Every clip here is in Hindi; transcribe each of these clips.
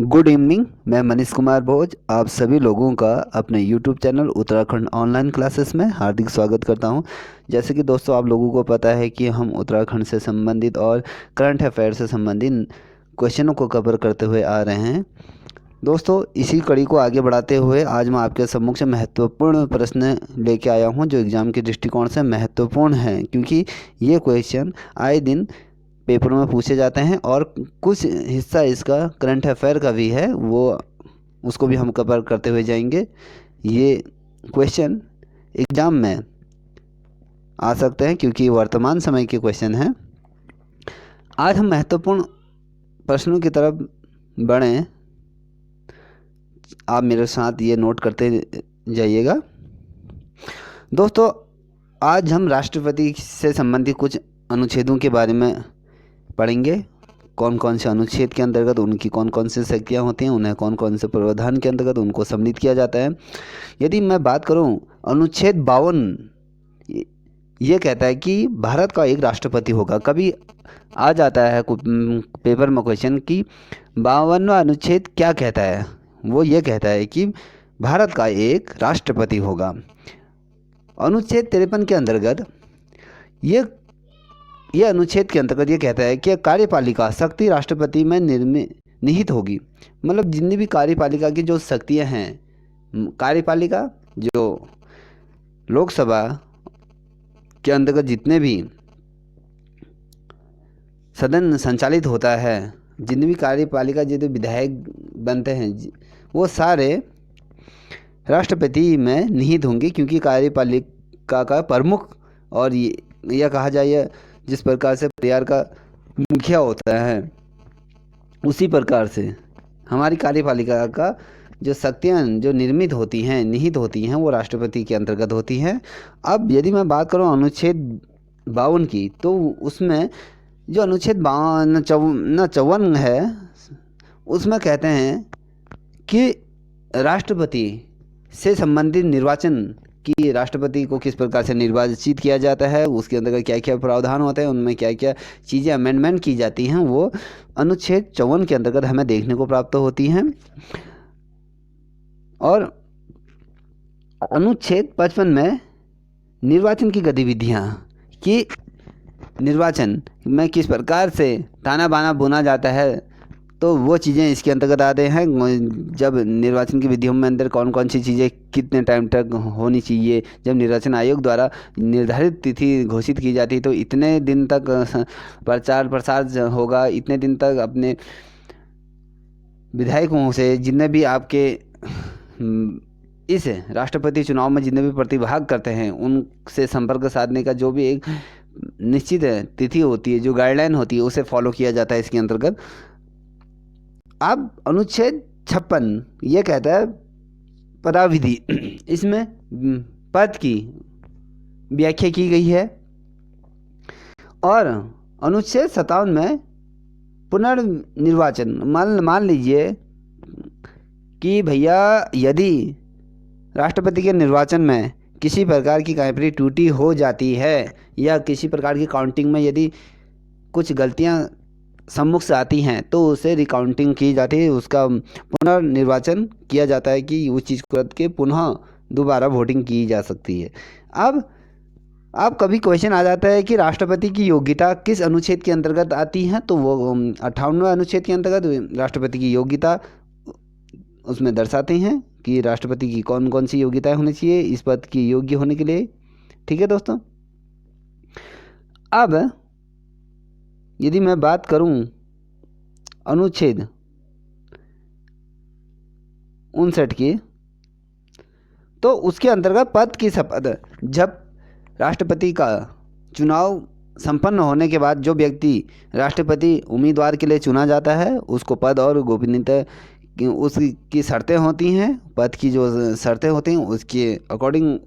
Good evening. मैं मनीष कुमार भोज आप सभी लोगों का अपने YouTube channel Uttarakhand online classes में हार्दिक स्वागत करता हूं। जैसे कि दोस्तों आप लोगों को पता है कि हम उत्तराखंड से संबंधित और करंट अफेयर से संबंधित क्वेश्चनों को कवर करते हुए आ रहे हैं। दोस्तों इसी कड़ी को आगे बढ़ाते हुए आज मैं आपके सम्मुख से महत्वपूर्ण प्रश्न लेके आया हूं जो एग्ज़ाम के दृष्टिकोण से महत्वपूर्ण हैं, क्योंकि ये क्वेश्चन आए दिन पेपर में पूछे जाते हैं और कुछ हिस्सा इसका करंट अफेयर का भी है, वो उसको भी हम कवर करते हुए जाएंगे। ये क्वेश्चन एग्ज़ाम में आ सकते हैं क्योंकि वर्तमान समय के क्वेश्चन हैं। आज हम महत्वपूर्ण प्रश्नों की तरफ बढ़ें। आप मेरे साथ ये नोट करते जाइएगा। दोस्तों आज हम राष्ट्रपति से संबंधित कुछ अनुच्छेदों के बारे में पढ़ेंगे। कौन कौन से अनुच्छेद के अंतर्गत उनकी कौन कौन सी शक्तियाँ होती हैं, उन्हें कौन कौन से प्रावधान के अंतर्गत उनको सम्मिलित किया जाता है। यदि मैं बात करूं, अनुच्छेद 52 ये कहता है कि भारत का एक राष्ट्रपति होगा। कभी आ जाता है पेपर में क्वेश्चन कि 52वां अनुच्छेद क्या कहता है। वो ये कहता है कि भारत का एक राष्ट्रपति होगा। अनुच्छेद 53 के अंतर्गत ये अनुच्छेद के अंतर्गत ये कहता है कि कार्यपालिका शक्ति राष्ट्रपति में निहित होगी। मतलब जितनी भी कार्यपालिका की जो शक्तियां हैं, कार्यपालिका जो लोकसभा के अंतर्गत जितने भी सदन संचालित होता है, जितनी भी कार्यपालिका जितने विधायक बनते हैं, वो सारे राष्ट्रपति में निहित होंगे, क्योंकि कार्यपालिका का प्रमुख और यह कहा जाए जिस प्रकार से परिवार का मुखिया होता है, उसी प्रकार से हमारी कार्यपालिका का जो शक्तियाँ जो निर्मित होती हैं, निहित होती हैं, वो राष्ट्रपति के अंतर्गत होती हैं। अब यदि मैं बात करूँ अनुच्छेद 52 की, तो उसमें जो अनुच्छेद 54 है, उसमें कहते हैं कि राष्ट्रपति से संबंधित निर्वाचन कि राष्ट्रपति को किस प्रकार से निर्वाचित किया जाता है, उसके अंदर क्या क्या प्रावधान होते हैं, उनमें क्या क्या चीज़ें अमेंडमेंट की जाती हैं, वो अनुच्छेद 54 के अंतर्गत हमें देखने को प्राप्त होती हैं। और अनुच्छेद 55 में निर्वाचन की गतिविधियाँ कि निर्वाचन में किस प्रकार से ताना बाना बुना जाता है, तो वो चीज़ें इसके अंतर्गत आते हैं। जब निर्वाचन की विधियों में अंदर कौन कौन सी चीज़ें कितने टाइम तक होनी चाहिए, जब निर्वाचन आयोग द्वारा निर्धारित तिथि घोषित की जाती है तो इतने दिन तक प्रचार प्रसार होगा, इतने दिन तक अपने विधायकों से जितने भी आपके इस राष्ट्रपति चुनाव में जितने भी प्रतिभाग करते हैं उनसे संपर्क साधने का जो भी एक निश्चित तिथि होती है, जो गाइडलाइन होती है, उसे फॉलो किया जाता है इसके अंतर्गत। अब अनुच्छेद 56 ये कहता है पदाविधि। इसमें पद की व्याख्या की गई है। और अनुच्छेद 57 में पुनर्निर्वाचन, मान लीजिए कि भैया यदि राष्ट्रपति के निर्वाचन में किसी प्रकार की कहीं त्रुटि हो जाती है या किसी प्रकार की काउंटिंग में यदि कुछ गलतियां सम्मुख से आती हैं, तो उसे रिकाउंटिंग की जाती है, उसका पुनर्निर्वाचन किया जाता है कि उस चीज़ को रद्द के पुनः दोबारा वोटिंग की जा सकती है। अब कभी क्वेश्चन आ जाता है कि राष्ट्रपति की योग्यता किस अनुच्छेद के अंतर्गत आती है, तो वो 58वें अनुच्छेद के अंतर्गत राष्ट्रपति की योग्यता उसमें दर्शाते हैं कि राष्ट्रपति की कौन कौन सी योग्यताएं होनी चाहिए इस पद की योग्य होने के लिए। ठीक है दोस्तों। अब यदि मैं बात करूं अनुच्छेद 59 की, तो उसके अंतर्गत पद की शपथ, जब राष्ट्रपति का चुनाव संपन्न होने के बाद जो व्यक्ति राष्ट्रपति उम्मीदवार के लिए चुना जाता है, उसको पद और गोपनीयता उसकी शर्तें होती हैं, पद की जो शर्तें होती हैं उसके अकॉर्डिंग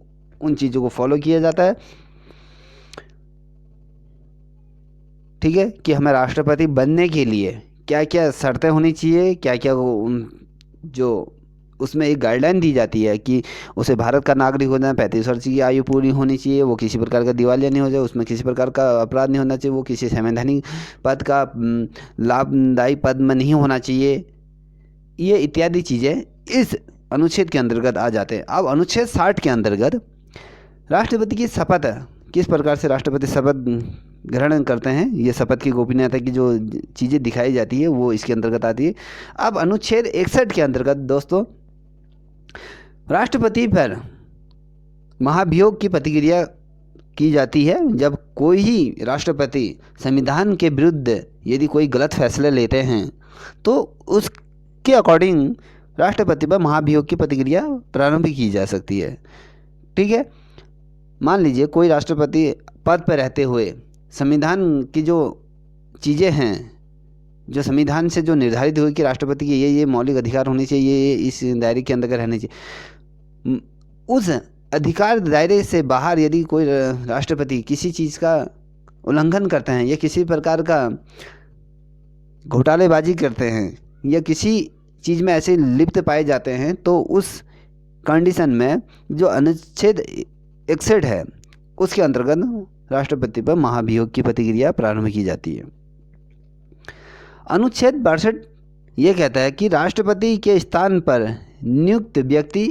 उन चीज़ों को फॉलो किया जाता है। ठीक है, कि हमें राष्ट्रपति बनने के लिए क्या क्या शर्तें होनी चाहिए, क्या क्या जो उसमें एक गाइडलाइन दी जाती है कि उसे भारत का नागरिक होना है, 35 वर्ष की आयु पूरी होनी चाहिए, वो किसी प्रकार का दिवालिया नहीं हो जाए, उसमें किसी प्रकार का अपराध नहीं होना चाहिए, वो किसी संवैधानिक पद का लाभदायी पद में नहीं होना चाहिए। ये इत्यादि चीज़ें इस अनुच्छेद के अंतर्गत आ जाते हैं। अब अनुच्छेद 60 के अंतर्गत राष्ट्रपति की शपथ, किस प्रकार से राष्ट्रपति शपथ ग्रहण करते हैं, ये शपथ की गोपनीयता की जो चीज़ें दिखाई जाती है वो इसके अंतर्गत आती है। अब अनुच्छेद 61 के अंतर्गत दोस्तों राष्ट्रपति पर महाभियोग की प्रतिक्रिया की जाती है। जब कोई ही राष्ट्रपति संविधान के विरुद्ध यदि कोई गलत फैसले लेते हैं तो उसके अकॉर्डिंग राष्ट्रपति पर महाभियोग की प्रतिक्रिया प्रारंभ की जा सकती है। ठीक है, मान लीजिए कोई राष्ट्रपति पद पर रहते हुए संविधान की जो चीज़ें हैं, जो संविधान से जो निर्धारित हुई कि राष्ट्रपति के ये मौलिक अधिकार होने चाहिए, ये इस दायरे के अंदर रहने चाहिए, उस अधिकार दायरे से बाहर यदि कोई राष्ट्रपति किसी चीज़ का उल्लंघन करते हैं या किसी प्रकार का घोटालेबाजी करते हैं या किसी चीज़ में ऐसे लिप्त पाए जाते हैं तो उस कंडीशन में जो अनुच्छेद 61 है उसके अंतर्गत राष्ट्रपति पर महाभियोग की प्रतिक्रिया प्रारंभ की जाती है। अनुच्छेद 62 ये कहता है कि राष्ट्रपति के स्थान पर नियुक्त व्यक्ति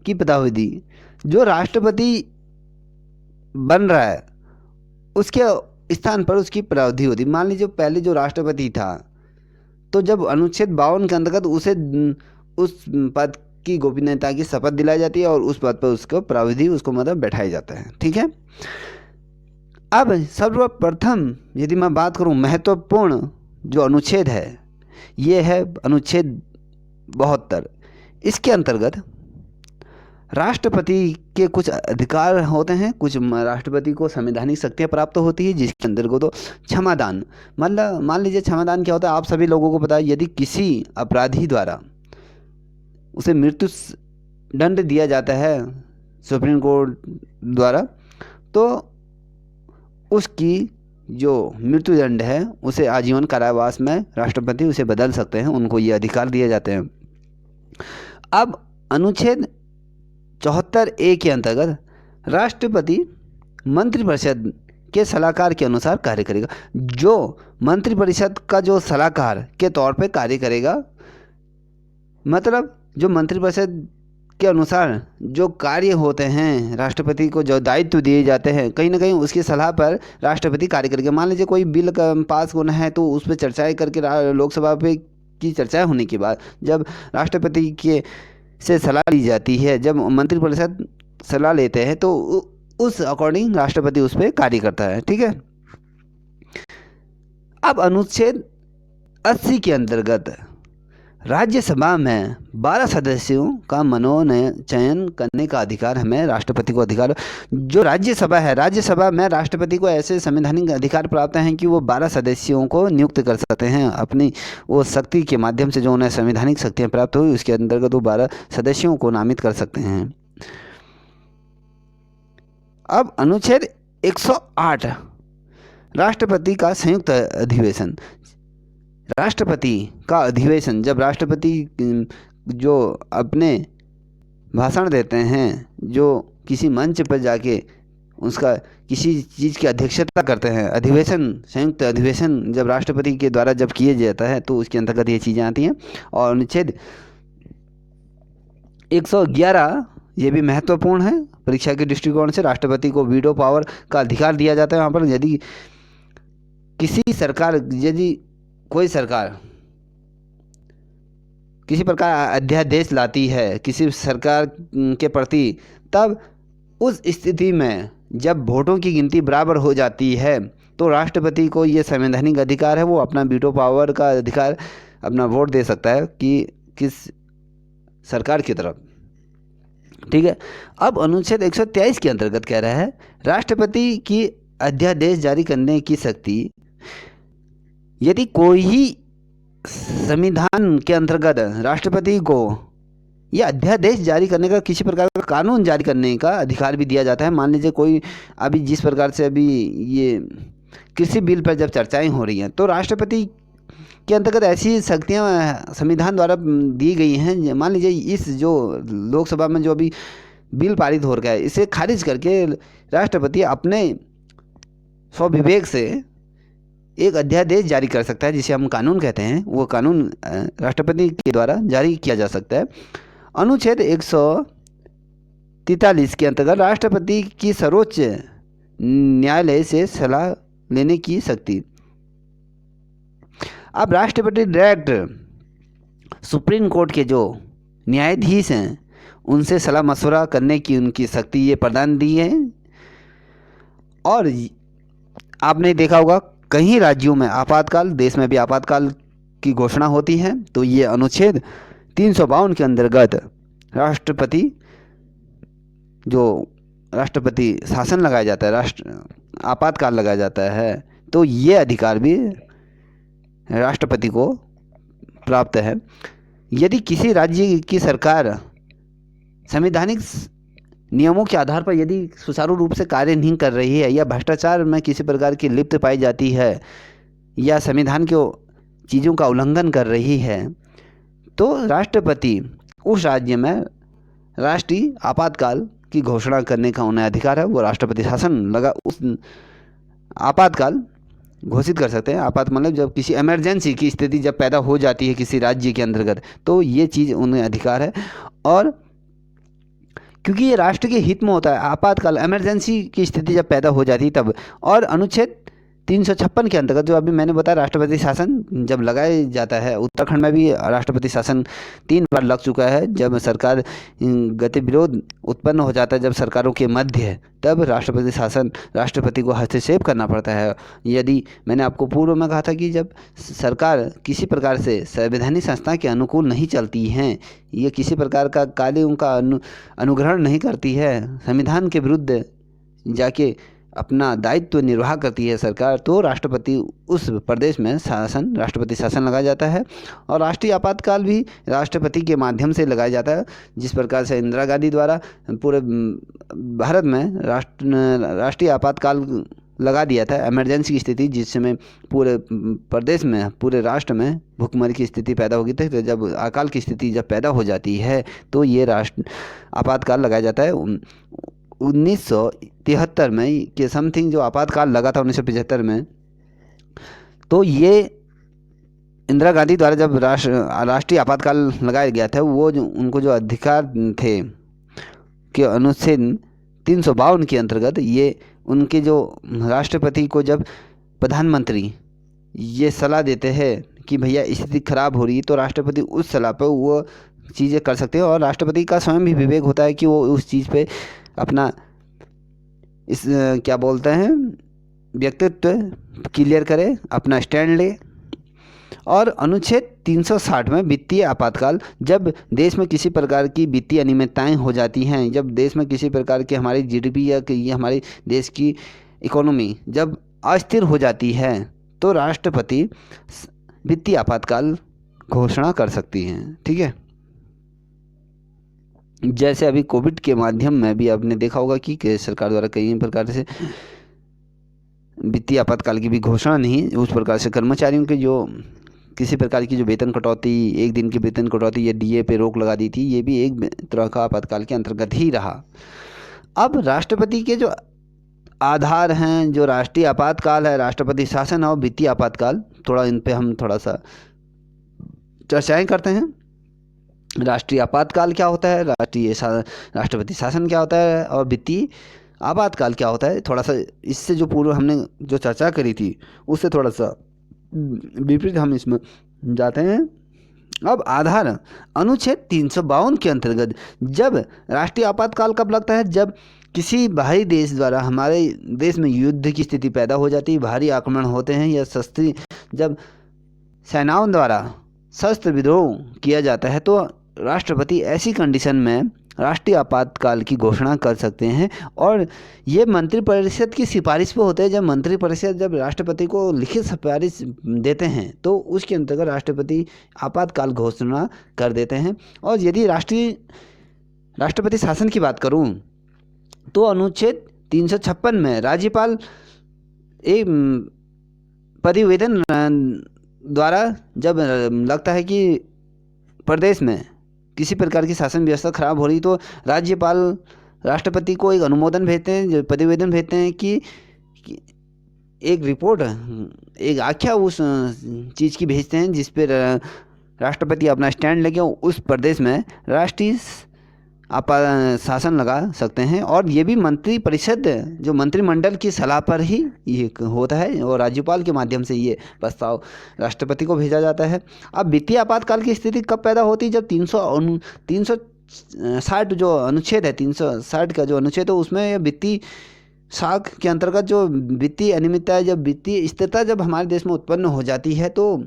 की पदावधि, जो राष्ट्रपति बन रहा है उसके स्थान पर उसकी पदावधि होती। मान लीजिए पहले जो राष्ट्रपति था तो जब अनुच्छेद 52 के अंतर्गत उसे उस पद की गोपनीयता की शपथ दिलाई जाती है और उस पद पर उसको पदावधि उसको मतलब बैठाया जाता है। ठीक है, अब सर्वप्रथम यदि मैं बात करूं महत्वपूर्ण जो अनुच्छेद है ये है अनुच्छेद 72। इसके अंतर्गत राष्ट्रपति के कुछ अधिकार होते हैं, कुछ राष्ट्रपति को संवैधानिक शक्तियाँ प्राप्त होती है जिसके अंतर्गत तो क्षमादान, मतलब मान लीजिए क्षमादान क्या होता है आप सभी लोगों को पता है। यदि किसी अपराधी द्वारा उसे मृत्यु दंड दिया जाता है सुप्रीम कोर्ट द्वारा तो उसकी जो मृत्यु दंड है उसे आजीवन कारावास में राष्ट्रपति उसे बदल सकते हैं, उनको ये अधिकार दिए जाते हैं। अब अनुच्छेद 74A के अंतर्गत राष्ट्रपति मंत्रिपरिषद के सलाहकार के अनुसार कार्य करेगा। जो मंत्रिपरिषद का जो सलाहकार के तौर पे कार्य करेगा, मतलब जो मंत्रिपरिषद के अनुसार जो कार्य होते हैं राष्ट्रपति को जो दायित्व दिए जाते हैं कहीं ना कहीं उसकी सलाह पर राष्ट्रपति कार्य करेगा। मान लीजिए कोई बिल पास होना है तो उस पर चर्चाएँ करके लोकसभा पे की चर्चाएँ होने के बाद जब राष्ट्रपति के से सलाह ली जाती है, जब मंत्रिपरिषद सलाह लेते हैं तो उस अकॉर्डिंग राष्ट्रपति उस पर कार्य करता है। ठीक है, अब अनुच्छेद 80 के अंतर्गत राज्यसभा में 12 सदस्यों का मनोनयन करने का अधिकार हमें राष्ट्रपति को अधिकार। जो राज्यसभा है, राज्यसभा में राष्ट्रपति को ऐसे संवैधानिक अधिकार प्राप्त हैं कि वो 12 सदस्यों को नियुक्त कर सकते हैं अपनी वो शक्ति के माध्यम से, जो उन्हें संवैधानिक शक्तियाँ प्राप्त हुई उसके अंतर्गत वो 12 सदस्यों को नामित कर सकते हैं। अब अनुच्छेद 108 राष्ट्रपति का संयुक्त अधिवेशन। राष्ट्रपति का अधिवेशन, जब राष्ट्रपति जो अपने भाषण देते हैं, जो किसी मंच पर जाके उसका किसी चीज़ की अध्यक्षता करते हैं, अधिवेशन संयुक्त अधिवेशन जब राष्ट्रपति के द्वारा जब किया जाता है तो उसके अंतर्गत ये चीज़ें आती हैं। और अनुच्छेद 111 ये भी महत्वपूर्ण है परीक्षा के दृष्टिकोण से। राष्ट्रपति को वीटो पावर का अधिकार दिया जाता है। वहाँ पर यदि किसी सरकार, यदि कोई सरकार किसी प्रकार अध्यादेश लाती है किसी सरकार के प्रति, तब उस स्थिति में जब वोटों की गिनती बराबर हो जाती है तो राष्ट्रपति को ये संवैधानिक अधिकार है, वो अपना वीटो पावर का अधिकार अपना वोट दे सकता है कि किस सरकार की तरफ। ठीक है, अब अनुच्छेद 123 के अंतर्गत कह रहा है राष्ट्रपति की अध्यादेश जारी करने की शक्ति, यदि कोई ही संविधान के अंतर्गत राष्ट्रपति को यह अध्यादेश जारी करने का, किसी प्रकार का कानून जारी करने का अधिकार भी दिया जाता है। मान लीजिए कोई अभी जिस प्रकार से अभी ये कृषि बिल पर जब चर्चाएं हो रही हैं तो राष्ट्रपति के अंतर्गत ऐसी शक्तियां संविधान द्वारा दी गई हैं। मान लीजिए इस जो लोकसभा में जो अभी बिल पारित हो रहा है इसे खारिज करके राष्ट्रपति अपने स्वविवेक से एक अध्यादेश जारी कर सकता है, जिसे हम कानून कहते हैं। वो कानून राष्ट्रपति के द्वारा जारी किया जा सकता है। अनुच्छेद 143 के अंतर्गत राष्ट्रपति की सर्वोच्च न्यायालय से सलाह लेने की शक्ति। अब राष्ट्रपति डायरेक्ट सुप्रीम कोर्ट के जो न्यायाधीश हैं उनसे सलाह मशवरा करने की उनकी शक्ति ये प्रदान दी है। और आपने देखा होगा कई राज्यों में आपातकाल, देश में भी आपातकाल की घोषणा होती है। तो ये अनुच्छेद 352 के अंतर्गत राष्ट्रपति शासन लगाया जाता है, आपातकाल लगाया जाता है। तो ये अधिकार भी राष्ट्रपति को प्राप्त है। यदि किसी राज्य की सरकार संवैधानिक नियमों के आधार पर यदि सुचारू रूप से कार्य नहीं कर रही है, या भ्रष्टाचार में किसी प्रकार की लिप्त पाई जाती है, या संविधान के चीज़ों का उल्लंघन कर रही है, तो राष्ट्रपति उस राज्य में राष्ट्रीय आपातकाल की घोषणा करने का उन्हें अधिकार है। वो राष्ट्रपति शासन उस आपातकाल घोषित कर सकते हैं। आपात मतलब जब किसी इमरजेंसी की स्थिति जब पैदा हो जाती है किसी राज्य के अंतर्गत, तो ये चीज़ उन्हें अधिकार है। और क्योंकि ये राष्ट्र के हित में होता है, आपातकाल इमरजेंसी की स्थिति जब पैदा हो जाती है तब। और अनुच्छेद 356 के अंतर्गत जो अभी मैंने बताया राष्ट्रपति शासन जब लगाया जाता है, उत्तराखंड में भी राष्ट्रपति शासन 3 बार लग चुका है। जब सरकार गतिविरोध उत्पन्न हो जाता है, जब सरकारों के मध्य, तब राष्ट्रपति शासन राष्ट्रपति को हस्तक्षेप करना पड़ता है। यदि मैंने आपको पूर्व में कहा था कि जब सरकार किसी प्रकार से संवैधानिक संस्था के अनुकूल नहीं चलती हैं, ये किसी प्रकार का कार्यों का अनुग्रहण नहीं करती है, संविधान के विरुद्ध जाके अपना दायित्व निर्वाह करती है सरकार, तो राष्ट्रपति उस प्रदेश में राष्ट्रपति शासन लगाया जाता है। और राष्ट्रीय आपातकाल भी राष्ट्रपति के माध्यम से लगाया जाता है। जिस प्रकार से इंदिरा गांधी द्वारा पूरे भारत में राष्ट्रीय आपातकाल लगा दिया था, इमरजेंसी की स्थिति, जिस समय पूरे प्रदेश में, पूरे राष्ट्र में भूखमरी की स्थिति पैदा हो गई थी। तो जब अकाल की स्थिति जब पैदा हो जाती है, तो ये राष्ट्र आपातकाल लगाया जाता है। 1973 में के समथिंग जो आपातकाल लगा था 1975 में, तो ये इंदिरा गांधी द्वारा जब राष्ट्रीय आपातकाल लगाया गया था, वो उनको जो अधिकार थे कि अनुच्छेद 352 के अंतर्गत ये उनके जो राष्ट्रपति को जब प्रधानमंत्री ये सलाह देते हैं कि भैया स्थिति खराब हो रही है, तो राष्ट्रपति उस सलाह पर वो चीज़ें कर सकते हैं। और राष्ट्रपति का स्वयं भी विवेक होता है कि वो उस चीज़ पे अपना क्या बोलते हैं व्यक्तित्व क्लियर करे, अपना स्टैंड ले। और अनुच्छेद 360 में वित्तीय आपातकाल, जब देश में किसी प्रकार की वित्तीय अनियमितताएं हो जाती हैं, जब देश में किसी प्रकार की हमारी जीडीपी या ये हमारे देश की इकोनॉमी जब अस्थिर हो जाती है, तो राष्ट्रपति वित्तीय आपातकाल घोषणा कर सकती हैं। ठीक है, जैसे अभी कोविड के माध्यम में भी आपने देखा होगा कि सरकार द्वारा कई प्रकार से वित्तीय आपातकाल की भी घोषणा नहीं, उस प्रकार से कर्मचारियों के जो किसी प्रकार की जो वेतन कटौती, एक दिन की वेतन कटौती या डीए पे रोक लगा दी थी, ये भी एक तरह का आपातकाल के अंतर्गत ही रहा। अब राष्ट्रपति के जो आधार हैं, जो राष्ट्रीय आपातकाल है, राष्ट्रपति शासन और वित्तीय आपातकाल, थोड़ा इन पे हम थोड़ा सा चर्चाएं करते हैं। राष्ट्रीय आपातकाल क्या होता है, राष्ट्रपति शासन क्या होता है, और वित्तीय आपातकाल क्या होता है। थोड़ा सा इससे जो पूर्व हमने जो चर्चा करी थी उससे थोड़ा सा विपरीत हम इसमें जाते हैं। अब आधार अनुच्छेद 352 के अंतर्गत जब राष्ट्रीय आपातकाल कब लगता है, जब किसी बाहरी देश द्वारा हमारे देश में युद्ध की स्थिति पैदा हो जाती है, भारी आक्रमण होते हैं, या जब सेनाओं द्वारा शस्त्र विद्रोह किया जाता है, तो राष्ट्रपति ऐसी कंडीशन में राष्ट्रीय आपातकाल की घोषणा कर सकते हैं। और ये मंत्रिपरिषद की सिफारिश पे होते हैं। जब मंत्रिपरिषद जब राष्ट्रपति को लिखित सिफारिश देते हैं, तो उसके अंतर्गत राष्ट्रपति आपातकाल घोषणा कर देते हैं। और यदि राष्ट्रपति शासन की बात करूं, तो अनुच्छेद 356 में राज्यपाल एक परिवेदन द्वारा जब लगता है कि प्रदेश में किसी प्रकार की शासन व्यवस्था खराब हो रही, तो राज्यपाल राष्ट्रपति को एक अनुमोदन भेजते हैं, जो प्रतिवेदन भेजते हैं कि एक रिपोर्ट, एक आख्या उस चीज़ की भेजते हैं जिस पर राष्ट्रपति अपना स्टैंड लेके उस प्रदेश में राष्ट्रीय शासन लगा सकते हैं। और ये भी मंत्री परिषद, जो मंत्रिमंडल की सलाह पर ही ये होता है और राज्यपाल के माध्यम से ये प्रस्ताव राष्ट्रपति को भेजा जाता है। अब वित्तीय आपातकाल की स्थिति कब पैदा होती है? जब 360 जो अनुच्छेद है, 360 का जो अनुच्छेद है उसमें वित्तीय शाख के अंतर्गत जो वित्तीय अनियमितता, जब वित्तीय स्थिरता जब हमारे देश में उत्पन्न हो जाती है तो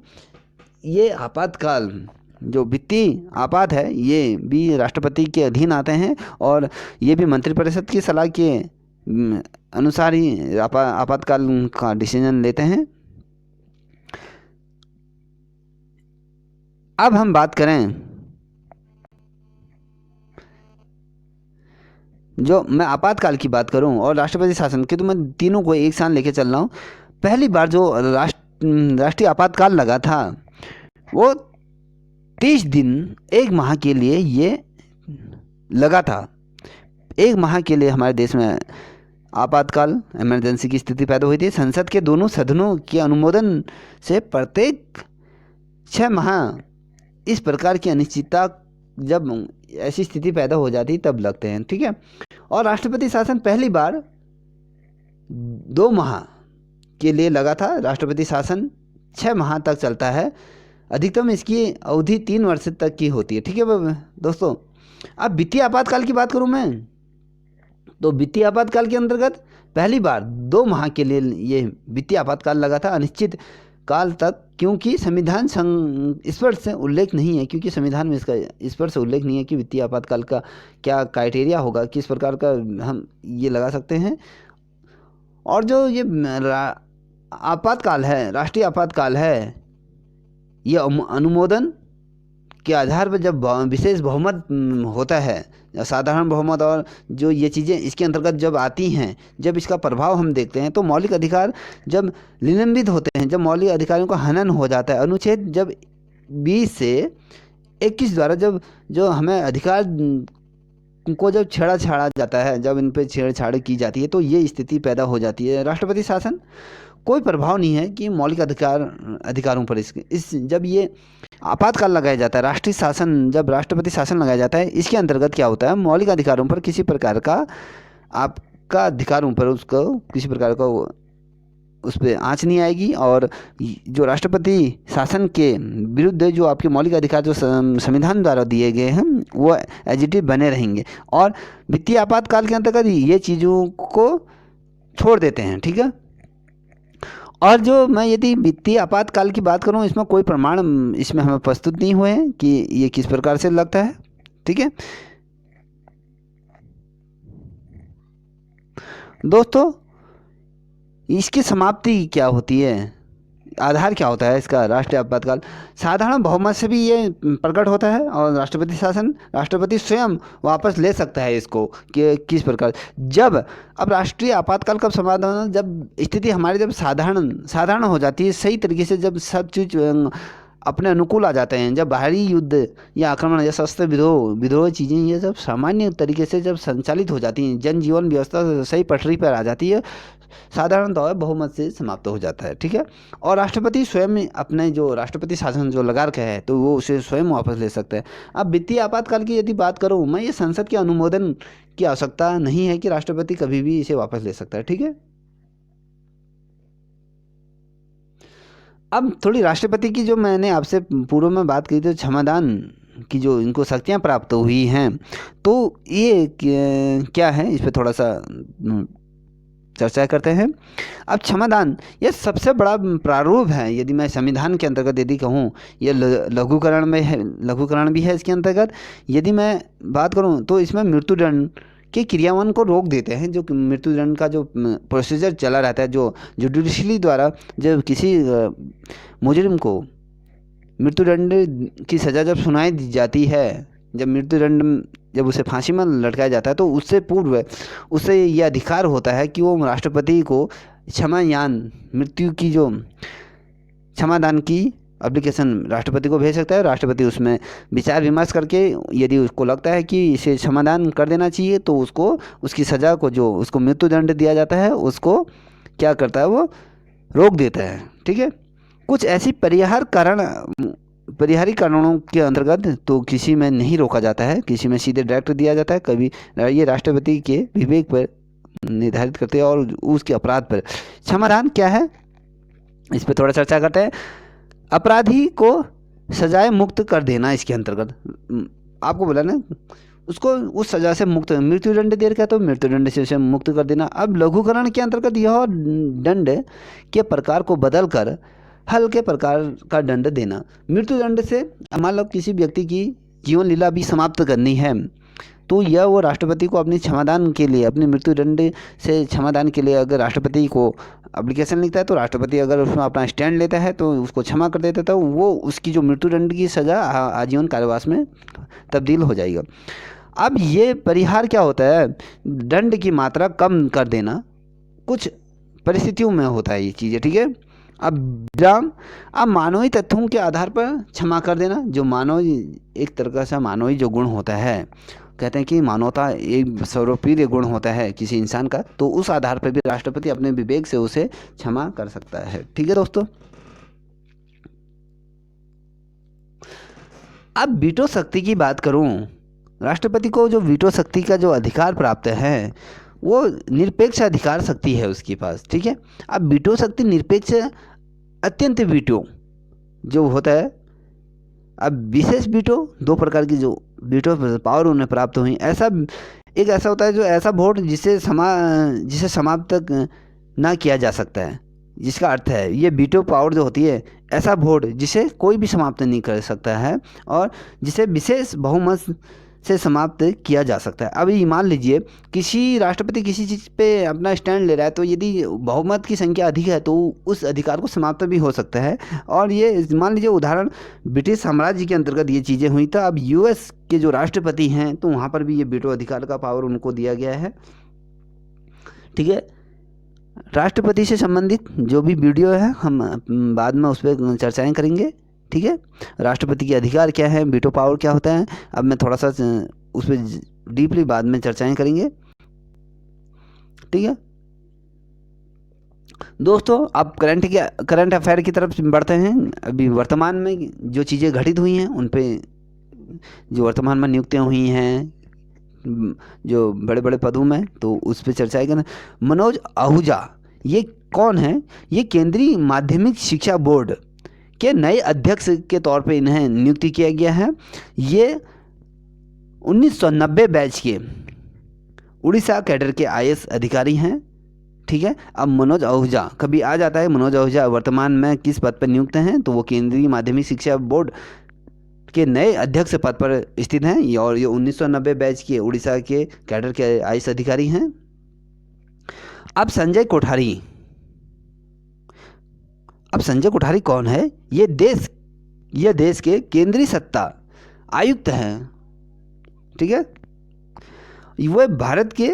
ये आपातकाल, जो वित्तीय आपात है, ये भी राष्ट्रपति के अधीन आते हैं और ये भी मंत्रिपरिषद की सलाह के अनुसार ही आपातकाल का डिसीजन लेते हैं। अब हम बात करें, जो मैं आपातकाल की बात करूं और राष्ट्रपति शासन की, तो मैं तीनों को एक साथ लेके चल रहा हूँ। पहली बार जो राष्ट्रीय आपातकाल लगा था वो 30 दिन, 1 माह के लिए ये लगा था। 1 माह के लिए हमारे देश में आपातकाल, इमरजेंसी की स्थिति पैदा हुई थी। संसद के दोनों सदनों के अनुमोदन से प्रत्येक 6 माह इस प्रकार की अनिश्चितता, जब ऐसी स्थिति पैदा हो जाती तब लगते हैं, ठीक है। और राष्ट्रपति शासन पहली बार 2 माह के लिए लगा था। राष्ट्रपति शासन 6 माह तक चलता है। अधिकतम इसकी अवधि 3 वर्ष तक की होती है, ठीक है दोस्तों। अब वित्तीय आपातकाल की बात करूं मैं, तो वित्तीय आपातकाल के अंतर्गत पहली बार 2 माह के लिए ये वित्तीय आपातकाल लगा था, अनिश्चित काल तक, क्योंकि संविधान स्पष्ट से उल्लेख नहीं है, क्योंकि संविधान में इसका स्पष्ट से उल्लेख नहीं है कि वित्तीय आपातकाल का क्या क्राइटेरिया होगा, किस प्रकार का हम ये लगा सकते हैं। और जो ये आपातकाल है, राष्ट्रीय आपातकाल है, ये अनुमोदन के आधार पर जब विशेष बहुमत होता है, साधारण बहुमत, और जो ये चीज़ें इसके अंतर्गत जब आती हैं, जब इसका प्रभाव हम देखते हैं, तो मौलिक अधिकार जब निलंबित होते हैं, जब मौलिक अधिकारों का हनन हो जाता है, अनुच्छेद जब 20 से 21 द्वारा जब जो हमें अधिकार को जब छेड़ा जाता है, जब इन पर छेड़छाड़ की जाती है, तो ये स्थिति पैदा हो जाती है। राष्ट्रपति शासन कोई प्रभाव नहीं है कि मौलिक अधिकारों पर इस जब ये आपातकाल लगाया जाता है, राष्ट्रीय शासन, जब राष्ट्रपति शासन लगाया जाता है, इसके अंतर्गत क्या होता है, मौलिक अधिकारों पर किसी प्रकार का, आपका अधिकारों पर उसको किसी प्रकार का उस पर आँच नहीं आएगी। और जो राष्ट्रपति शासन के विरुद्ध जो आपके मौलिक अधिकार जो संविधान द्वारा दिए गए हैं वो एजिटिव बने रहेंगे। और वित्तीय आपातकाल के अंतर्गत ये चीज़ों को छोड़ देते हैं, ठीक है। और जो मैं यदि वित्तीय आपातकाल की बात करूं, इसमें कोई प्रमाण इसमें हमें प्रस्तुत नहीं हुए हैं कि ये किस प्रकार से लगता है, ठीक है दोस्तों। इसकी समाप्ति क्या होती है, आधार क्या होता है इसका, राष्ट्रीय आपातकाल साधारण बहुमत से भी ये प्रकट होता है और राष्ट्रपति शासन, राष्ट्रपति स्वयं वापस ले सकता है इसको कि किस प्रकार। जब अब राष्ट्रीय आपातकाल कब समाधान, जब स्थिति हमारी जब साधारण हो जाती है, सही तरीके से जब सब चीज़ अपने अनुकूल आ जाते हैं, जब बाहरी युद्ध या आक्रमण या शस्त्र विद्रोह चीज़ें ये सब सामान्य तरीके से जब संचालित हो जाती हैं, जनजीवन व्यवस्था सही पटरी पर आ जाती है, साधारण तौर पर बहुमत से समाप्त हो जाता है, ठीक है। और राष्ट्रपति स्वयं अपने जो राष्ट्रपति शासन जो लगा रखा है तो वो उसे स्वयं वापस ले सकते हैं। अब वित्तीय आपातकाल की यदि बात करूँ मैं, ये संसद के अनुमोदन की आवश्यकता नहीं है कि राष्ट्रपति कभी भी इसे वापस ले सकता है, ठीक है। अब थोड़ी राष्ट्रपति की जो मैंने आपसे पूर्व में बात की थी, क्षमादान की जो इनको शक्तियाँ प्राप्त हुई हैं, तो ये क्या है, इस पर थोड़ा सा चर्चा करते हैं। अब क्षमादान ये सबसे बड़ा प्रारूप है, यदि मैं संविधान के अंतर्गत यदि कहूँ, ये लघुकरण में है, लघुकरण भी है इसके अंतर्गत। यदि मैं बात करूँ तो इसमें मृत्युदंड के क्रियान्वयन को रोक देते हैं। जो मृत्युदंड का जो प्रोसीजर चला रहता है, जो जुडिशरी द्वारा जब किसी मुजरिम को मृत्युदंड की सज़ा जब सुनाई दी जाती है, जब मृत्युदंड जब उसे फांसी में लटकाया जाता है, तो उससे पूर्व उसे यह अधिकार होता है कि वो राष्ट्रपति को क्षमायान, मृत्यु की जो क्षमादान की एप्लीकेशन राष्ट्रपति को भेज सकता है। राष्ट्रपति उसमें विचार विमर्श करके यदि उसको लगता है कि इसे क्षमादान कर देना चाहिए, तो उसको उसकी सज़ा को, जो उसको मृत्युदंड दिया जाता है, उसको क्या करता है, वो रोक देता है। ठीक है, कुछ ऐसी परिहारी कानूनों के अंतर्गत तो किसी में नहीं रोका जाता है, किसी में सीधे डायरेक्ट दिया जाता है, कभी ये राष्ट्रपति के विवेक पर निर्धारित करते हैं और उसके अपराध पर। क्षमादान क्या है, इस पर थोड़ा चर्चा करते हैं। अपराधी को सजाए मुक्त कर देना, इसके अंतर्गत आपको बोला ना, उसको उस सज़ा से मुक्त, मृत्युदंड दे रखा है तो मृत्युदंड से उसे मुक्त कर देना। अब लघुकरण के अंतर्गत यह दंड के प्रकार को बदलकर हल्के प्रकार का दंड देना। मृत्युदंड से मान लो किसी व्यक्ति की जीवन लीला भी समाप्त करनी है तो यह वो राष्ट्रपति को अपनी क्षमादान के लिए, अपने मृत्युदंड से क्षमादान के लिए अगर राष्ट्रपति को एप्लीकेशन लिखता है तो राष्ट्रपति अगर उसमें अपना स्टैंड लेता है तो उसको क्षमा कर देता है, तो वो उसकी जो मृत्युदंड की सज़ा आजीवन कारावास में तब्दील हो जाएगा। अब ये परिहार क्या होता है, दंड की मात्रा कम कर देना, कुछ परिस्थितियों में होता है ये चीज़ें। ठीक है, अब मानवीय तथ्यों के आधार पर क्षमा कर देना, जो मानव एक तरह से मानवीय जो गुण होता है, कहते हैं कि मानवता एक सर्वप्रिय गुण होता है किसी इंसान का, तो उस आधार पर भी राष्ट्रपति अपने विवेक से उसे क्षमा कर सकता है। ठीक है दोस्तों, अब वीटो शक्ति की बात करूं, राष्ट्रपति को जो वीटो शक्ति का जो अधिकार प्राप्त है वो निरपेक्ष अधिकार शक्ति है उसके पास। ठीक है, अब वीटो शक्ति निरपेक्ष अत्यंत वीटो जो होता है, अब विशेष वीटो, दो प्रकार की जो वीटो पावर उन्हें प्राप्त हुई, ऐसा होता है जो ऐसा वोट जिसे समाप्त ना किया जा सकता है, जिसका अर्थ है ये वीटो पावर जो होती है ऐसा वोट जिसे कोई भी समाप्त नहीं कर सकता है और जिसे विशेष बहुमत से समाप्त किया जा सकता है। अभी मान लीजिए किसी राष्ट्रपति किसी चीज़ पे अपना स्टैंड ले रहा है, तो यदि बहुमत की संख्या अधिक है तो उस अधिकार को समाप्त भी हो सकता है। और ये मान लीजिए उदाहरण ब्रिटिश साम्राज्य के अंतर्गत ये चीज़ें हुई, तो अब यूएस के जो राष्ट्रपति हैं तो वहाँ पर भी ये वीटो अधिकार का पावर उनको दिया गया है। ठीक है, राष्ट्रपति से संबंधित जो भी वीडियो है हम बाद में उस पर चर्चाएँ करेंगे। ठीक है, राष्ट्रपति के अधिकार क्या है, वीटो पावर क्या होता है, अब मैं थोड़ा सा उस पर डीपली बाद में चर्चाएं करेंगे। ठीक है दोस्तों, अब करंट अफेयर की तरफ बढ़ते हैं। अभी वर्तमान में जो चीज़ें घटित हुई हैं उन पे, जो वर्तमान में नियुक्तियां हुई हैं जो बड़े बड़े पदों में, तो उस पर चर्चा करें। मनोज आहूजा ये कौन है, ये केंद्रीय माध्यमिक शिक्षा बोर्ड के नए अध्यक्ष के तौर पे इन्हें नियुक्ति किया गया है। ये 1990 बैच के उड़ीसा कैडर के आईएएस अधिकारी हैं। ठीक है, अब मनोज आहूजा कभी आ जाता है, मनोज आहूजा वर्तमान में किस पद पर नियुक्त हैं, तो वो केंद्रीय माध्यमिक शिक्षा बोर्ड के नए अध्यक्ष पद पर स्थित हैं और ये 1990 बैच के उड़ीसा के कैडर के आईएएस अधिकारी हैं। अब संजय कोठारी कौन है, ये देश के केंद्रीय सत्ता आयुक्त हैं। ठीक है, वह भारत के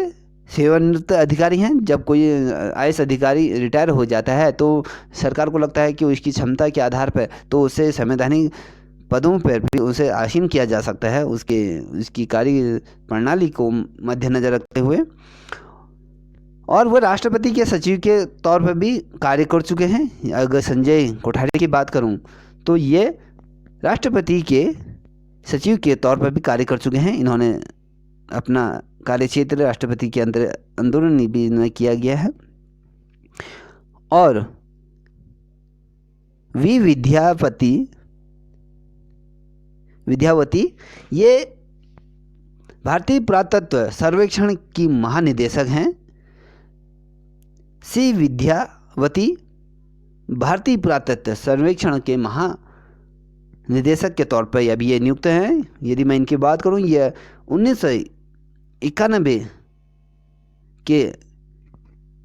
सेवानिवृत्त अधिकारी हैं। जब कोई आईएएस अधिकारी रिटायर हो जाता है तो सरकार को लगता है कि उसकी क्षमता के आधार पर तो उसे संवैधानिक पदों पर भी उसे आसीन किया जा सकता है, उसकी कार्य प्रणाली को मद्देनजर रखते हुए। और वो राष्ट्रपति के सचिव के तौर पर भी कार्य कर चुके हैं। अगर संजय कोठारी की बात करूं तो ये राष्ट्रपति के सचिव के तौर पर भी कार्य कर चुके हैं। इन्होंने अपना कार्यक्षेत्र राष्ट्रपति के अंदर भी किया गया है। और वी विद्यावती ये भारतीय पुरातत्व सर्वेक्षण की महानिदेशक हैं। सी विद्यावती भारतीय पुरातत्व सर्वेक्षण के महानिदेशक के तौर पर अभी ये नियुक्त हैं। यदि मैं इनकी बात करूं, ये 1991 के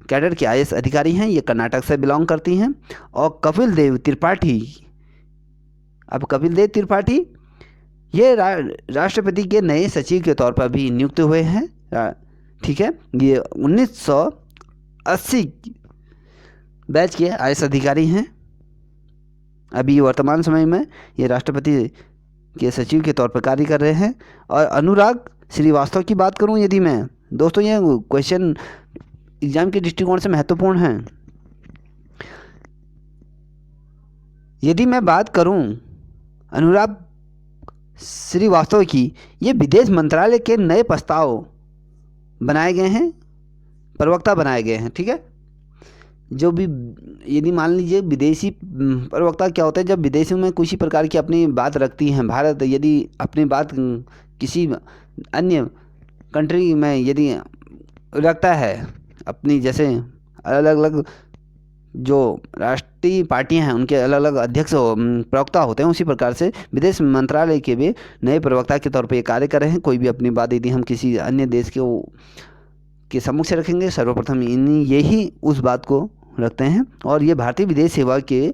कैडर के आईएएस अधिकारी हैं। ये कर्नाटक से बिलोंग करती हैं। और कपिल देव त्रिपाठी ये राष्ट्रपति के नए सचिव के तौर पर भी नियुक्त हुए हैं। ठीक है, ये 1980 बैच के आईएएस अधिकारी हैं। अभी वर्तमान समय में ये राष्ट्रपति के सचिव के तौर पर कार्य कर रहे हैं। और अनुराग श्रीवास्तव की बात करूं यदि मैं, दोस्तों ये क्वेश्चन एग्जाम के दृष्टिकोण से महत्वपूर्ण है। यदि मैं बात करूं अनुराग श्रीवास्तव की, ये विदेश मंत्रालय के नए प्रस्ताव बनाए गए हैं, प्रवक्ता बनाए गए हैं। ठीक है, जो भी यदि मान लीजिए विदेशी प्रवक्ता क्या होता है, जब विदेशों में किसी प्रकार की अपनी बात रखती हैं, भारत यदि अपनी बात किसी अन्य कंट्री में यदि रखता है अपनी, जैसे अलग अलग जो राष्ट्रीय पार्टियां हैं उनके अलग अलग अध्यक्ष प्रवक्ता होते हैं, उसी प्रकार से विदेश मंत्रालय के भी नए प्रवक्ता के तौर पर ये कार्य कर रहे हैं। कोई भी अपनी बात यदि हम किसी अन्य देश के सम्मुख से रखेंगे, सर्वप्रथम यही उस बात को रखते हैं। और ये भारतीय विदेश सेवा के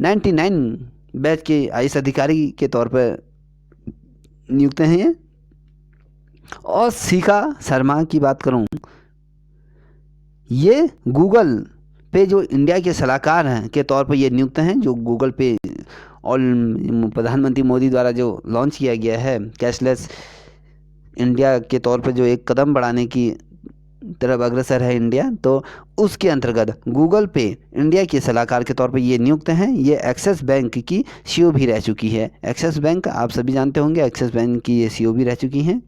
99 बैच के आईएएस अधिकारी के तौर पर नियुक्त हैं ये। और शिखा शर्मा की बात करूं, ये गूगल पे जो इंडिया के सलाहकार हैं के तौर पर ये नियुक्त हैं, जो गूगल पे और प्रधानमंत्री मोदी द्वारा जो लॉन्च किया गया है कैशलेस इंडिया के तौर पर, जो एक कदम बढ़ाने की तरफ अग्रसर है इंडिया, तो उसके अंतर्गत गूगल पे इंडिया के सलाहकार के तौर पर ये नियुक्त हैं। ये एक्सिस बैंक की सीईओ भी रह चुकी है। एक्सिस बैंक आप सभी जानते होंगे, एक्सिस बैंक की ये सीईओ भी रह चुकी हैं।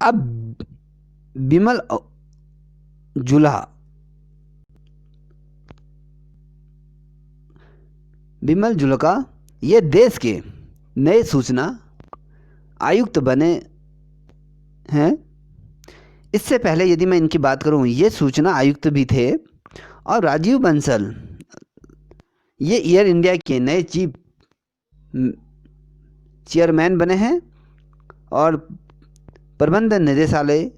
अब बिमल जुल्का ये देश के नए सूचना आयुक्त बने हैं। इससे पहले यदि मैं इनकी बात करूं, ये सूचना आयुक्त भी थे। और राजीव बंसल ये एयर इंडिया के नए चीफ चेयरमैन बने हैं और प्रबंध निदेशालय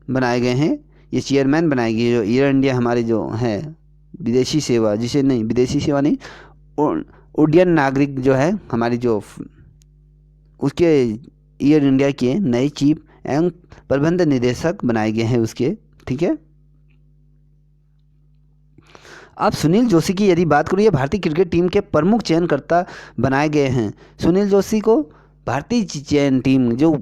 बनाए गए हैं। ये चेयरमैन बनाए गए, जो एयर इंडिया हमारे जो है विदेशी सेवा, जिसे नहीं विदेशी सेवा नहीं, उड्डयन नागरिक जो है हमारी जो, उसके एयर इंडिया के नए चीफ एवं प्रबंध निदेशक बनाए गए हैं उसके। ठीक है, अब सुनील जोशी की यदि बात करूँ, ये भारतीय क्रिकेट टीम के प्रमुख चयनकर्ता बनाए गए हैं। सुनील जोशी को भारतीय चयन टीम जो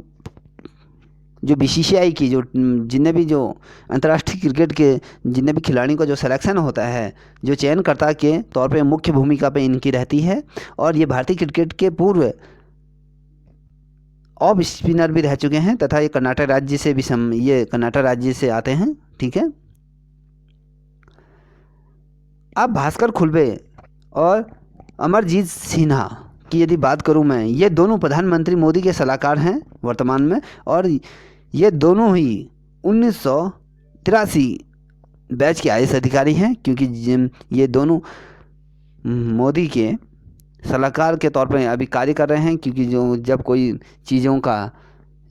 बीसीसीआई की जो जितने भी जो अंतर्राष्ट्रीय क्रिकेट के जितने भी खिलाड़ियों का जो सिलेक्शन होता है, जो चयनकर्ता के तौर पे मुख्य भूमिका पे इनकी रहती है। और ये भारतीय क्रिकेट के पूर्व ऑफ स्पिनर भी रह चुके हैं तथा ये कर्नाटक राज्य से भी ये कर्नाटक राज्य से आते हैं। ठीक है, अब भास्कर खुलबे और अमरजीत सिन्हा की यदि बात करूं मैं, ये दोनों प्रधानमंत्री मोदी के सलाहकार हैं वर्तमान में। और ये दोनों ही 1983 बैच के आईएएस अधिकारी हैं, क्योंकि ये दोनों मोदी के सलाहकार के तौर पर अभी कार्य कर रहे हैं। क्योंकि जो जब कोई चीज़ों का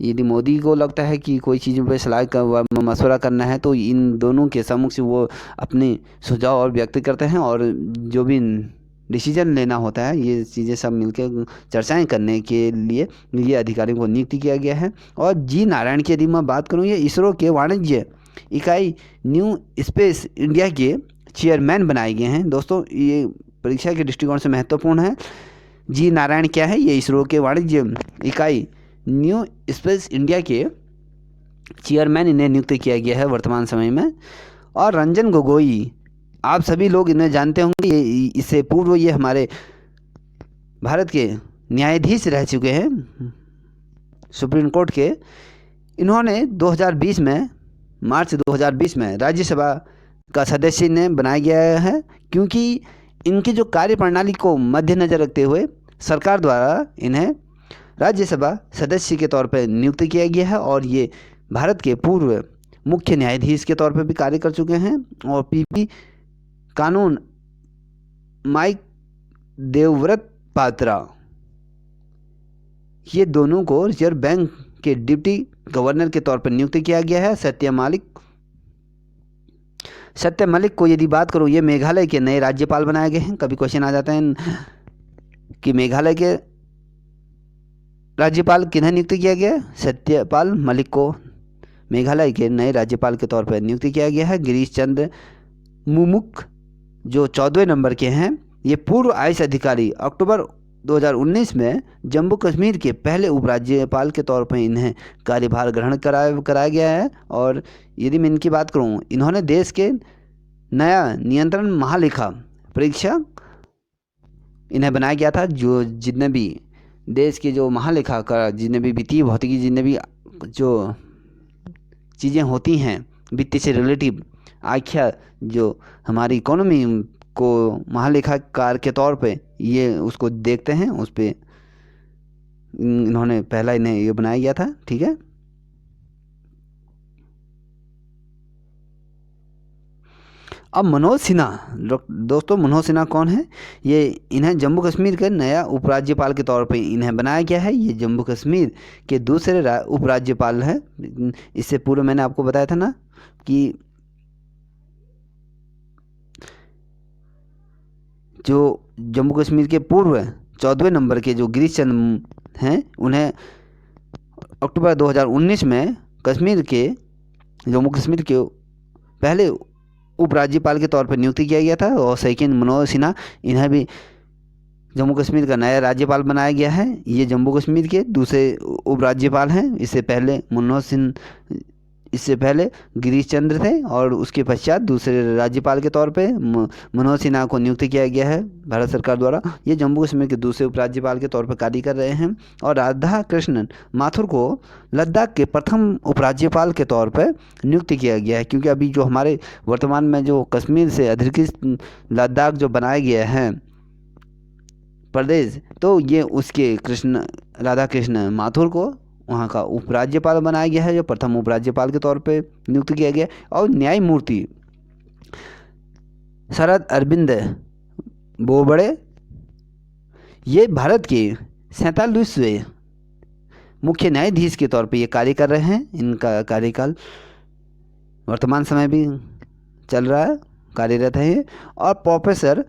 यदि मोदी को लगता है कि कोई चीज़ों पर सलाह का मशवरा करना है, तो इन दोनों के सम्मुख से वो अपने सुझाव और व्यक्त करते हैं। और जो भी डिसीजन लेना होता है, ये चीज़ें सब मिलकर चर्चाएं करने के लिए ये अधिकारियों को नियुक्त किया गया है। और जी नारायण की यदि मैं बात करूँ, ये इसरो के वाणिज्य इकाई न्यू स्पेस इंडिया के चेयरमैन बनाए गए हैं। दोस्तों, ये परीक्षा के दृष्टिकोण से महत्वपूर्ण है। जी नारायण क्या है, ये इसरो के वाणिज्य इकाई न्यू स्पेस इंडिया के चेयरमैन इन्हें नियुक्त किया गया है वर्तमान समय में। और रंजन गोगोई, आप सभी लोग इन्हें जानते होंगे, इससे पूर्व ये हमारे भारत के न्यायाधीश रह चुके हैं सुप्रीम कोर्ट के। इन्होंने 2020 में मार्च 2020 में राज्यसभा का सदस्य ने बनाया गया है, क्योंकि इनकी जो कार्य प्रणाली को मद्देनज़र रखते हुए सरकार द्वारा इन्हें राज्यसभा सदस्य के तौर पर नियुक्त किया गया है। और ये भारत के पूर्व मुख्य न्यायाधीश के तौर पर भी कार्य कर चुके हैं। और पीपी कानून माइक देवव्रत पात्रा, ये दोनों को रिजर्व बैंक के डिप्टी गवर्नर के तौर पर नियुक्त किया गया है। सत्य मलिक को यदि बात करूँ, ये मेघालय के नए राज्यपाल बनाए गए हैं। कभी क्वेश्चन आ जाता है कि मेघालय के राज्यपाल किन्हें नियुक्त किया गया? सत्यपाल मलिक को मेघालय के नए राज्यपाल के तौर पर नियुक्त किया गया है। गिरीश चंद्र मुमुक जो 14वें नंबर के हैं, ये पूर्व आईएएस अधिकारी अक्टूबर 2019 में जम्मू कश्मीर के पहले उपराज्यपाल के तौर पर इन्हें कार्यभार ग्रहण कराया गया है। और यदि मैं इनकी बात करूं, इन्होंने देश के नया नियंत्रण महालेखा परीक्षक इन्हें बनाया गया था। जो जितने भी देश के जो महालेखा का जितने भी वित्तीय भौतिकी जितने भी जो चीज़ें होती हैं वित्त से रिलेटिव आख्या जो हमारी इकोनॉमी को महालेखाकार के तौर पे ये उसको देखते हैं, उस पे इन्होंने पहला इन्हें ये बनाया गया था। ठीक है, अब मनोज सिन्हा, दोस्तों मनोज सिन्हा कौन है? ये इन्हें जम्मू कश्मीर के नया उपराज्यपाल के तौर पे इन्हें बनाया गया है। ये जम्मू कश्मीर के दूसरे उपराज्यपाल हैं। इससे पूर्व मैंने आपको बताया था ना कि जो जम्मू कश्मीर के पूर्व 14वें नंबर के जो गिरीश चंद हैं उन्हें अक्टूबर 2019 में जम्मू कश्मीर के पहले उपराज्यपाल के तौर पर नियुक्ति किया गया था। और सेकंड मनोज सिन्हा, इन्हें भी जम्मू कश्मीर का नया राज्यपाल बनाया गया है। ये जम्मू कश्मीर के दूसरे उपराज्यपाल हैं। इससे पहले गिरीश चंद्र थे और उसके पश्चात दूसरे राज्यपाल के तौर पे मनोज सिन्हा को नियुक्त किया गया है भारत सरकार द्वारा। ये जम्मू कश्मीर के दूसरे उपराज्यपाल के तौर पर कार्य कर रहे हैं। और राधा कृष्णन माथुर को लद्दाख के प्रथम उपराज्यपाल के तौर पर नियुक्त किया गया है, क्योंकि अभी जो हमारे वर्तमान में जो कश्मीर से अधिकृत लद्दाख जो बनाया गया है प्रदेश, तो ये उसके राधा कृष्ण माथुर को वहाँ का उपराज्यपाल बनाया गया है, जो प्रथम उपराज्यपाल के तौर पे नियुक्त किया गया। और न्यायमूर्ति शरद अरविंद बोबड़े, ये भारत के 47वें मुख्य न्यायाधीश के तौर पे ये कार्य कर रहे हैं। इनका कार्यकाल वर्तमान समय भी चल रहा है, कार्यरत है। और प्रोफेसर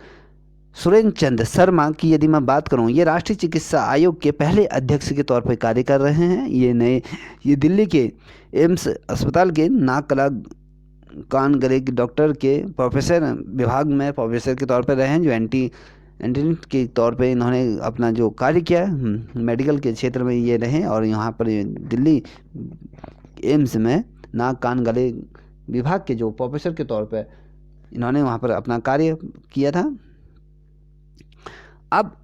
सुरेंद्र चंद शर्मा की यदि मैं बात करूं, ये राष्ट्रीय चिकित्सा आयोग के पहले अध्यक्ष के तौर पर कार्य कर रहे हैं। ये दिल्ली के एम्स अस्पताल के नाक गला कान गले के डॉक्टर के प्रोफेसर विभाग में प्रोफेसर के तौर पर रहे हैं, जो एंटीनेट के तौर पे इन्होंने अपना जो कार्य किया मेडिकल के क्षेत्र में ये रहे। और यहाँ पर दिल्ली एम्स में नाक कान गले विभाग के जो प्रोफेसर के तौर पर इन्होंने वहाँ पर अपना कार्य किया था। अब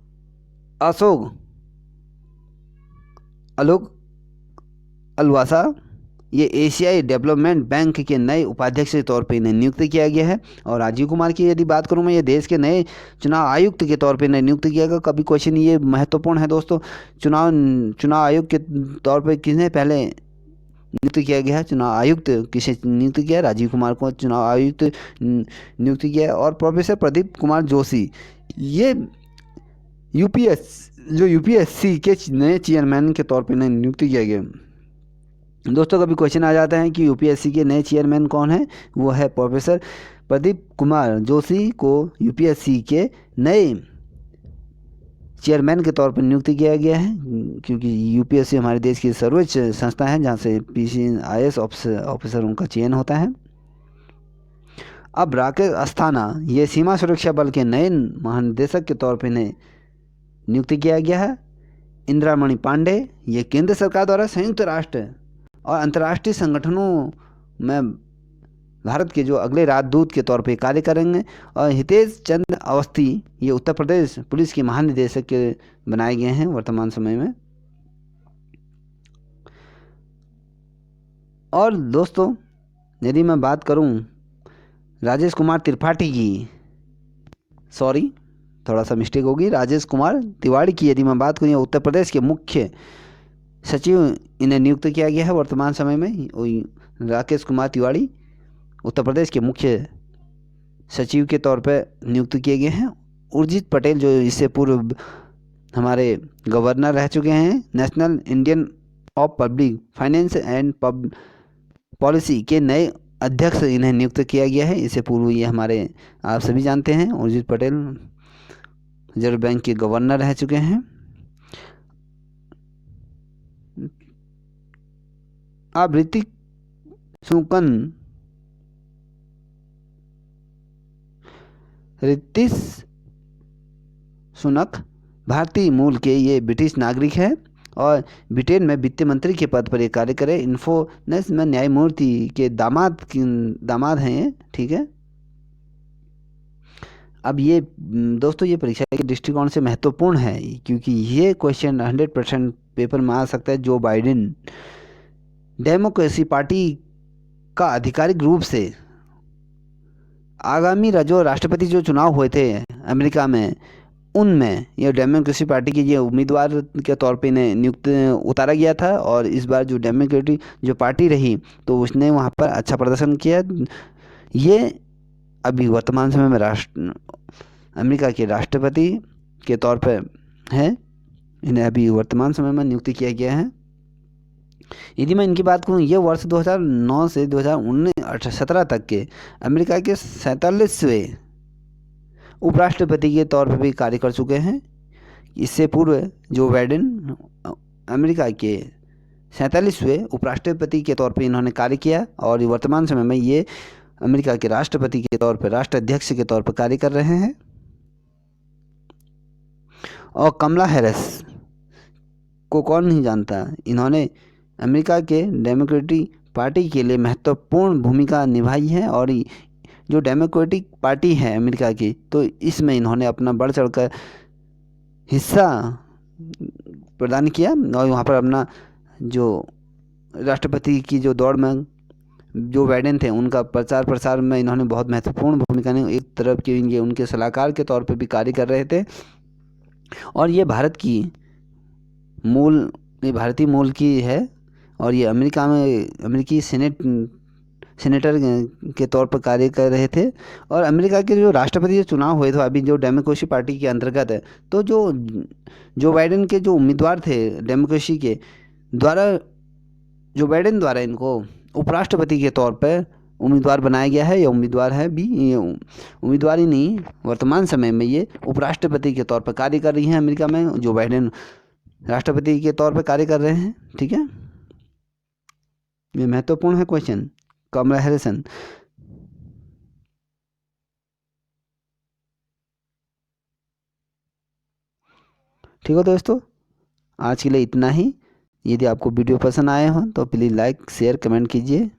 आलोक अलवासा, ये एशियाई डेवलपमेंट बैंक के नए उपाध्यक्ष के तौर पे इन्हें नियुक्त किया गया है। और राजीव कुमार की यदि बात करूं मैं, ये देश के नए चुनाव आयुक्त के तौर पे इन्हें नियुक्त किया गया। कभी क्वेश्चन ये महत्वपूर्ण है दोस्तों, चुनाव आयुक्त के तौर पे किसने पहले नियुक्त किया गया है? चुनाव आयुक्त किसे नियुक्त किया है? राजीव कुमार को चुनाव आयुक्त नियुक्त किया है। और प्रोफेसर प्रदीप कुमार जोशी, ये यूपीएससी के नए चेयरमैन के तौर पर इन्हें नियुक्त किया गया। दोस्तों कभी क्वेश्चन आ जाता है कि यूपीएससी के नए चेयरमैन कौन है? वो है प्रोफेसर प्रदीप कुमार जोशी को यूपीएससी के नए चेयरमैन के तौर पर नियुक्त किया गया है, क्योंकि यूपीएससी हमारे देश की सर्वोच्च संस्था है जहां से PCIS ऑफिसरों का चयन होता है। अब राकेश अस्थाना, ये सीमा सुरक्षा बल के नए महानिदेशक के तौर पर इन्हें नियुक्त किया गया है। इंदिरामणि पांडे, ये केंद्र सरकार द्वारा संयुक्त राष्ट्र और अंतर्राष्ट्रीय संगठनों में भारत के जो अगले राजदूत के तौर पे कार्य करेंगे। और हितेश चंद्र अवस्थी, ये उत्तर प्रदेश पुलिस के महानिदेशक के बनाए गए हैं वर्तमान समय में। और दोस्तों यदि मैं बात करूं राजेश कुमार त्रिपाठी की, सॉरी थोड़ा सा मिस्टेक होगी, राजेश कुमार तिवारी की यदि मैं बात करूँ, उत्तर प्रदेश के मुख्य सचिव इन्हें नियुक्त किया गया है वर्तमान समय में। राकेश कुमार तिवारी उत्तर प्रदेश के मुख्य सचिव के तौर पर नियुक्त किए गए हैं। उर्जित पटेल, जो इससे पूर्व हमारे गवर्नर रह चुके हैं, national Indian of public finance and policy के नए अध्यक्ष इन्हें नियुक्त किया गया है। इससे पूर्व ये हमारे आप सभी जानते हैं उर्जित पटेल रिजर्व बैंक के गवर्नर रह चुके हैं। अब ऋतिक सुनक भारतीय मूल के ये ब्रिटिश नागरिक है और ब्रिटेन में वित्त मंत्री के पद पर ये कार्य करे। इन्फोनेस में न्यायमूर्ति के दामाद हैं, ठीक है। अब ये दोस्तों ये परीक्षा के दृष्टिकोण से महत्वपूर्ण है, क्योंकि ये क्वेश्चन 100% पेपर में आ सकता है। जो बाइडेन डेमोक्रेसी पार्टी का आधिकारिक रूप से आगामी जो राष्ट्रपति जो चुनाव हुए थे अमेरिका में, उनमें ये डेमोक्रेसी पार्टी के ये उम्मीदवार के तौर पे इन्हें नियुक्त उतारा गया था। और इस बार जो डेमोक्रेटिक जो पार्टी रही तो उसने वहाँ पर अच्छा प्रदर्शन किया। ये अभी वर्तमान समय में अमेरिका के राष्ट्रपति के तौर पर है। इन्हें अभी वर्तमान समय में नियुक्त किया गया है। यदि मैं इनकी बात करूँ, ये वर्ष 2009 से 2017 तक के अमेरिका के 47वें उपराष्ट्रपति के तौर पर भी कार्य कर चुके हैं। इससे पूर्व जो बाइडेन अमेरिका के 47वें उपराष्ट्रपति के तौर पर इन्होंने कार्य किया, और वर्तमान समय में ये अमेरिका के राष्ट्रपति के तौर पर, राष्ट्राध्यक्ष के तौर पर कार्य कर रहे हैं। और कमला हैरिस को कौन नहीं जानता, इन्होंने अमेरिका के डेमोक्रेटिक पार्टी के लिए महत्वपूर्ण भूमिका निभाई है। और जो डेमोक्रेटिक पार्टी है अमेरिका की, तो इसमें इन्होंने अपना बढ़ चढ़कर हिस्सा प्रदान किया, और वहाँ पर अपना जो राष्ट्रपति की जो दौड़ में जो बाइडेन थे उनका प्रचार प्रसार में इन्होंने बहुत महत्वपूर्ण भूमिका निभाई। एक तरफ के ये उनके सलाहकार के तौर पर भी कार्य कर रहे थे। और ये भारतीय मूल की है, और ये अमेरिका में अमेरिकी सेनेटर के तौर पर कार्य कर रहे थे। और अमेरिका के जो राष्ट्रपति जो चुनाव हुए थे अभी जो डेमोक्रेसी पार्टी के अंतर्गत है, तो जो बाइडेन के जो उम्मीदवार थे डेमोक्रेसी के द्वारा, जो बाइडेन द्वारा इनको उपराष्ट्रपति के तौर पर उम्मीदवार बनाया गया है। या उम्मीदवार है भी, ये उम्मीदवार ही नहीं, वर्तमान समय में ये उपराष्ट्रपति के तौर पर कार्य कर रही हैं अमेरिका में। जो बाइडेन राष्ट्रपति के तौर पर कार्य कर रहे हैं। ठीक है, ये महत्वपूर्ण है क्वेश्चन। कमला हैरिसन। ठीक है दोस्तों, आज के लिए इतना ही। यदि आपको वीडियो पसंद आए हो तो प्लीज़ लाइक शेयर कमेंट कीजिए।